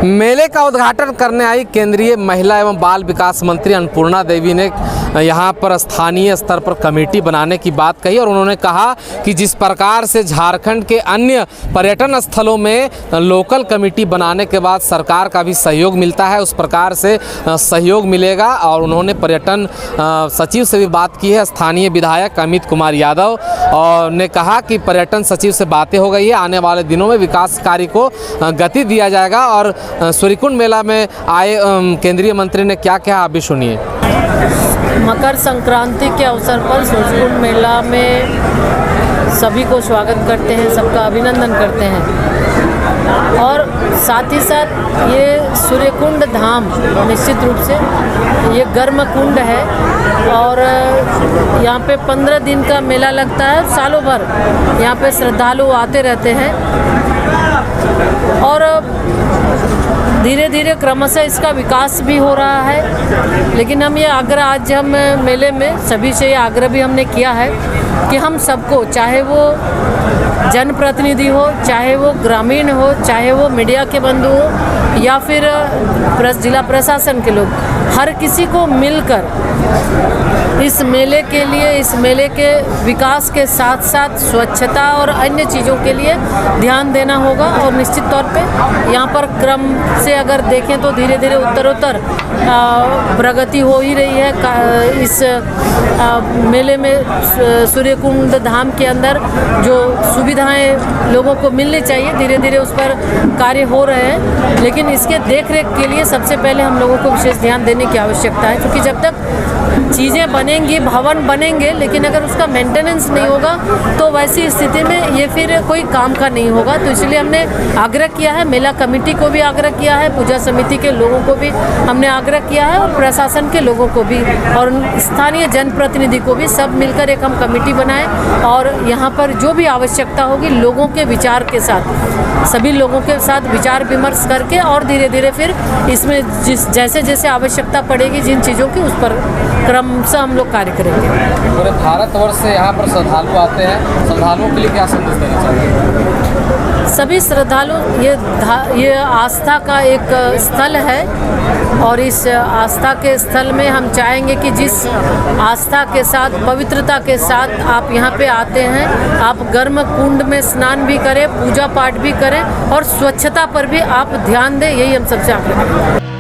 मेले का उद्घाटन करने आई केंद्रीय महिला एवं बाल विकास मंत्री अन्नपूर्णा देवी ने यहाँ पर स्थानीय स्तर पर कमेटी बनाने की बात कही और उन्होंने कहा कि जिस प्रकार से झारखंड के अन्य पर्यटन स्थलों में लोकल कमेटी बनाने के बाद सरकार का भी सहयोग मिलता है, उस प्रकार से सहयोग मिलेगा। और उन्होंने पर्यटन सचिव से भी बात की है, स्थानीय विधायक अमित कुमार यादव, और ने कहा कि पर्यटन सचिव से बातें हो गई है, आने वाले दिनों में विकास कार्य को गति दिया जाएगा। और सूर्यकुंड मेला में आए केंद्रीय मंत्री ने क्या कहा, आप भी सुनिए। मकर संक्रांति के अवसर पर सूर्यकुंड मेला में सभी को स्वागत करते हैं, सबका अभिनंदन करते हैं। और साथ ही साथ ये सूर्यकुंड धाम निश्चित रूप से ये गर्म कुंड है और यहाँ पे 15 दिन का मेला लगता है। सालों भर यहाँ पे श्रद्धालु आते रहते हैं और धीरे धीरे क्रमशः इसका विकास भी हो रहा है। लेकिन हम ये आग्रह आज हम मेले में सभी से ये आग्रह भी हमने किया है कि हम सबको, चाहे वो जनप्रतिनिधि हो, चाहे वो ग्रामीण हो, चाहे वो मीडिया के बंधु हो या फिर जिला प्रशासन के लोग, हर किसी को मिलकर इस मेले के लिए, इस मेले के विकास के साथ साथ स्वच्छता और अन्य चीज़ों के लिए ध्यान देना होगा। और निश्चित तौर पे यहाँ पर क्रम से अगर देखें तो धीरे धीरे उत्तरोत्तर प्रगति हो ही रही है। इस मेले में सूर्यकुंड धाम के अंदर जो सुविधाएं लोगों को मिलनी चाहिए, धीरे धीरे उस पर कार्य हो रहे हैं। लेकिन इसके देखरेख के लिए सबसे पहले हम लोगों को विशेष ध्यान देने की आवश्यकता है, क्योंकि जब तक चीज़ें बनेंगी, भवन बनेंगे, लेकिन अगर उसका मेंटेनेंस नहीं होगा तो वैसी स्थिति में ये फिर कोई काम का नहीं होगा। तो इसलिए हमने आग्रह किया है, मेला कमेटी को भी आग्रह किया है, पूजा समिति के लोगों को भी हमने आग्रह किया है और प्रशासन के लोगों को भी और स्थानीय जनप्रतिनिधि को भी, सब मिलकर एक हम कमेटी बनाएं और यहाँ पर जो भी आवश्यकता होगी लोगों के विचार के साथ, सभी लोगों के साथ विचार विमर्श करके और धीरे धीरे फिर इसमें जैसे जैसे आवश्यकता पड़ेगी जिन चीज़ों की, उस पर क्रम से हम लोग कार्य करेंगे। पूरे भारतवर्ष से यहाँ पर श्रद्धालु आते हैं, श्रद्धालुओं के लिए क्या संदेश देना चाहिए? सभी श्रद्धालु, ये आस्था का एक स्थल है और इस आस्था के स्थल में हम चाहेंगे कि जिस आस्था के साथ, पवित्रता के साथ आप यहाँ पे आते हैं, आप गर्म कुंड में स्नान भी करें, पूजा पाठ भी करें और स्वच्छता पर भी आप ध्यान दें, यही हम सबसे आग्रह करते हैं।